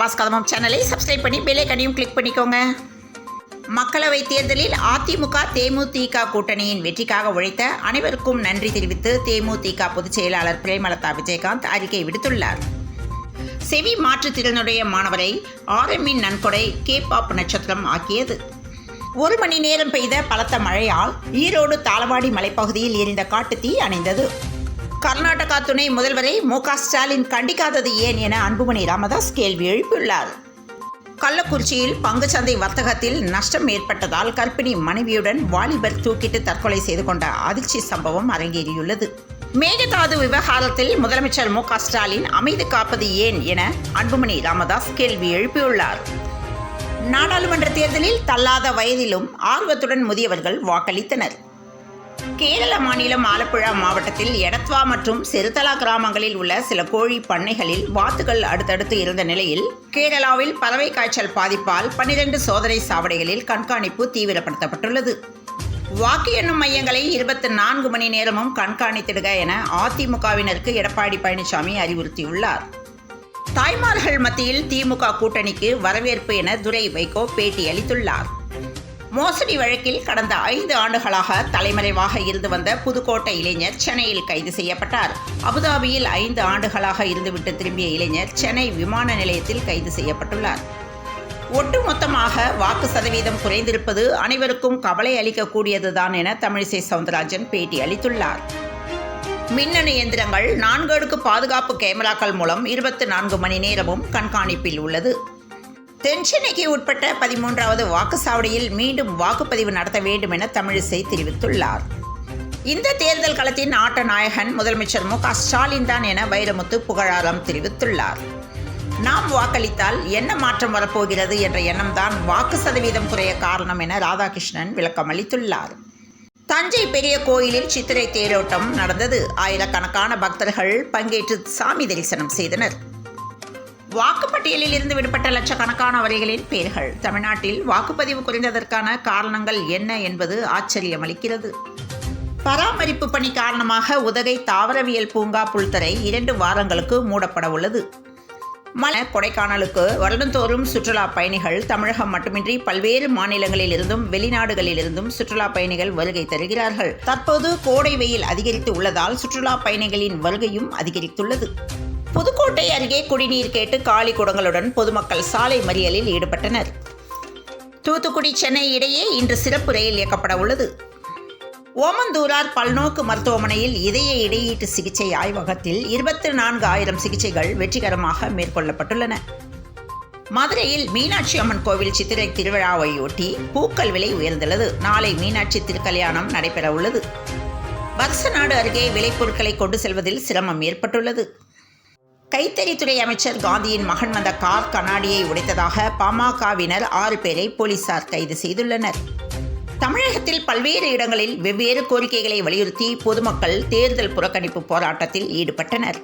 பிரபாஸ் கதமம் சேனலை சப்ஸ்கிரைப் பண்ணி bell ஐகானையும் click பண்ணிக்கோங்க. மக்களவைத் தேர்தலில் அதிமுக தேமுதிக கூட்டணியின் வெற்றிக்காக உழைத்த அனைவருக்கும் நன்றி தெரிவித்து தேமுதிக பொதுச் செயலாளர் பிரேமலதா விஜயகாந்த் அறிக்கை விடுத்துள்ளார். செவி மாற்றுத்திறனுடைய மாணவரை ஆர்எம்மின் நன்கொடை கேபாப் நட்சத்திரம் ஆக்கியது. 1 மணி நேரம் பெய்த பலத்த மழையால் ஈரோடு தாளவாடி மலைப்பகுதியில் எரிந்த காட்டுத்தீ அணைந்தது. கர்நாடகா துணை முதல்வரை மு.க. ஸ்டாலின் கண்டிக்காதது ஏன் என அன்புமணி ராமதாஸ் கேள்வி எழுப்பியுள்ளார். கள்ளக்குறிச்சியில் பங்குச்சந்தை வர்த்தகத்தில் நஷ்டம் ஏற்பட்டதால் கர்ப்பிணி மனைவியுடன் வாலிபர் தூக்கிட்டு தற்கொலை செய்து கொண்ட அதிர்ச்சி சம்பவம் அரங்கேறியுள்ளது. மேகதாது விவகாரத்தில் முதலமைச்சர் மு.க. ஸ்டாலின் அமைதி காப்பது ஏன் என அன்புமணி ராமதாஸ் கேள்வி எழுப்பியுள்ளார். நாடாளுமன்ற தேர்தலில் தள்ளாத வயதிலும் ஆர்வத்துடன் முதியவர்கள் வாக்களித்தனர். கேரள மாநிலம் ஆலப்புழா மாவட்டத்தில் எடத்வா மற்றும் செருத்தலா கிராமங்களில் உள்ள சில கோழி பண்ணைகளில் வாத்துகள் அடுத்தடுத்து இருந்த நிலையில் கேரளாவில் பறவை காய்ச்சல் பாதிப்பால் 12 சோதனை சாவடிகளில் கண்காணிப்பு தீவிரப்படுத்தப்பட்டுள்ளது. வாக்கு எண்ணும் மையங்களை 24 மணி நேரமும் கண்காணித்திடுக என அதிமுகவினருக்கு எடப்பாடி பழனிசாமி அறிவுறுத்தியுள்ளார். தாய்மார்கள் மத்தியில் திமுக கூட்டணிக்கு வரவேற்பு என துரை வைகோ பேட்டி அளித்துள்ளார். மோசடி வழக்கில் கடந்த 5 ஆண்டுகளாக தலைமறைவாக இருந்து வந்த புதுக்கோட்டை இளைஞர் சென்னையில் கைது செய்யப்பட்டார். அபுதாபியில் 5 ஆண்டுகளாக இருந்துவிட்டு திரும்பிய இளைஞர் சென்னை விமான நிலையத்தில் கைது செய்யப்பட்டுள்ளார். ஒட்டுமொத்தமாக வாக்கு சதவீதம் குறைந்திருப்பது அனைவருக்கும் கவலை அளிக்கக்கூடியதுதான் என தமிழிசை சவுந்தரராஜன் பேட்டி அளித்துள்ளார். மின்னணு எந்திரங்கள் 4 அடுக்கு பாதுகாப்பு கேமராக்கள் மூலம் 24 மணி நேரமும் கண்காணிப்பில் உள்ளது. தென்சென்னைக்கு உட்பட்ட 13வது வாக்குச்சாவடியில் மீண்டும் வாக்குப்பதிவு நடத்த வேண்டும் என தமிழிசை தெரிவித்துள்ளார். இந்த தேர்தல் களத்தின் ஆட்ட நாயகன் முதலமைச்சர் மு.க. ஸ்டாலின் தான் என வைரமுத்து புகழாரம் தெரிவித்துள்ளார். நாம் வாக்களித்தால் என்ன மாற்றம் வரப்போகிறது என்ற எண்ணம்தான் வாக்கு சதவீதம் குறைய காரணம் என ராதாகிருஷ்ணன் விளக்கம் அளித்துள்ளார். தஞ்சை பெரிய கோயிலில் சித்திரை தேரோட்டம் நடந்தது. ஆயிரக்கணக்கான பக்தர்கள் பங்கேற்று சாமி தரிசனம் செய்தனர். வாக்குப்பட்டியலில் இருந்து விடுபட்ட லட்சக்கணக்கானவர்களின் பெயர்கள். தமிழ்நாட்டில் வாக்குப்பதிவு குறைந்ததற்கான காரணங்கள் என்ன என்பது ஆச்சரியமளிக்கிறது. பராமரிப்பு பணி காரணமாக உதகை தாவரவியல் பூங்கா புல்தரை 2 வாரங்களுக்கு மூடப்பட உள்ளது. கொடைக்கானலுக்கு வருடந்தோறும் சுற்றுலா பயணிகள் தமிழகம் மட்டுமின்றி பல்வேறு மாநிலங்களில் இருந்தும் வெளிநாடுகளில் இருந்தும் சுற்றுலா பயணிகள் வருகை தருகிறார்கள். தற்போது கோடை வெயில் அதிகரித்து உள்ளதால் சுற்றுலா பயணிகளின் வருகையும் அதிகரித்துள்ளது. புதுக்கோட்டை அருகே குடிநீர் கேட்டு காலி குடங்களுடன் பொதுமக்கள் சாலை மறியலில் ஈடுபட்டனர். தூத்துக்குடி சென்னை இடையே இன்று சிறப்பு ரயில் இயக்கப்பட உள்ளது. ஓமந்தூரார் பல்நோக்கு மருத்துவமனையில் இதய இடையீட்டு சிகிச்சை ஆய்வகத்தில் 24,000 சிகிச்சைகள் வெற்றிகரமாக மேற்கொள்ளப்பட்டுள்ளன. மதுரையில் மீனாட்சி அம்மன் கோவில் சித்திரை திருவிழாவையொட்டி பூக்கள் விலை உயர்ந்துள்ளது. நாளை மீனாட்சி திருக்கல்யாணம் நடைபெற உள்ளது. வருசநாடு அருகே விளைபொருட்களை கொண்டு செல்வதில் சிரமம் ஏற்பட்டுள்ளது. கைத்தறித்துறை அமைச்சர் காந்தியின் மகன் வந்த கார் கண்ணாடியை உடைத்ததாக பாமகவினர் 6 பேரை போலீசார் கைது செய்துள்ளனர். தமிழகத்தில் பல்வேறு இடங்களில் வெவ்வேறு கோரிக்கைகளை வலியுறுத்தி பொதுமக்கள் தேர்தல் புறக்கணிப்பு போராட்டத்தில் ஈடுபட்டனர்.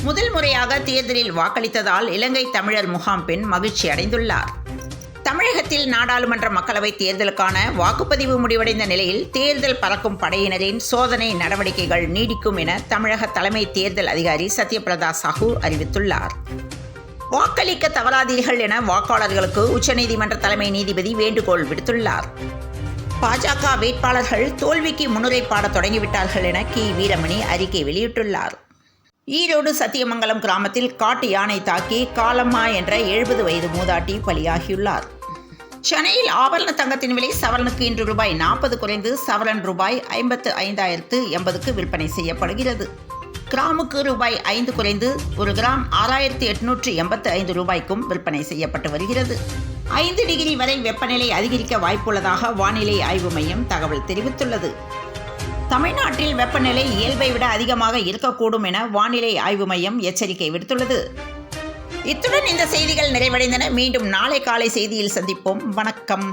முதல் முறையாக தேர்தலில் வாக்களித்ததால் இலங்கை தமிழர் முகாம் பெண் மகிழ்ச்சி அடைந்துள்ளார். தமிழகத்தில் நாடாளுமன்ற மக்களவைத் தேர்தலுக்கான வாக்குப்பதிவு முடிவடைந்த நிலையில் தேர்தல் பறக்கும் படையினரின் சோதனை நடவடிக்கைகள் நீடிக்கும் என தமிழக தலைமை தேர்தல் அதிகாரி சத்யபிரதா சாஹூ அறிவித்துள்ளார். வாக்களிக்க தவறாதீர்கள் என வாக்காளர்களுக்கு உச்சநீதிமன்ற தலைமை நீதிபதி வேண்டுகோள் விடுத்துள்ளார். பாஜக வேட்பாளர்கள் தோல்விக்கு முன்னுரை பாட தொடங்கிவிட்டார்கள் என கி. வீரமணி அறிக்கை வெளியிட்டுள்ளார். ஈரோடு சத்தியமங்கலம் கிராமத்தில் காட்டு யானை தாக்கி காலம்மா என்ற 70 வயது மூதாட்டி பலியாகியுள்ளார். சென்னையில் ஆபரண தங்கத்தின் விலை சவரனுக்கு இன்று ரூபாய் 40 குறைந்து சவரன் ரூபாய் 55,080க்கு விற்பனை செய்யப்படுகிறது. கிராமுக்கு ரூபாய் 5 குறைந்து 1 கிராம் 6,885 ரூபாய்க்கும் விற்பனை செய்யப்பட்டு வருகிறது. 5 டிகிரி வரை வெப்பநிலை அதிகரிக்க வாய்ப்புள்ளதாக வானிலை ஆய்வு மையம் தகவல் தெரிவித்துள்ளது. தமிழ்நாட்டில் வெப்பநிலை இயல்பை விட அதிகமாக இருக்கக்கூடும் என வானிலை ஆய்வு மையம் எச்சரிக்கை விடுத்துள்ளது. இத்துடன் இந்த செய்திகள் நிறைவடைந்தன. மீண்டும் நாளை காலை செய்தியில் சந்திப்போம். வணக்கம்.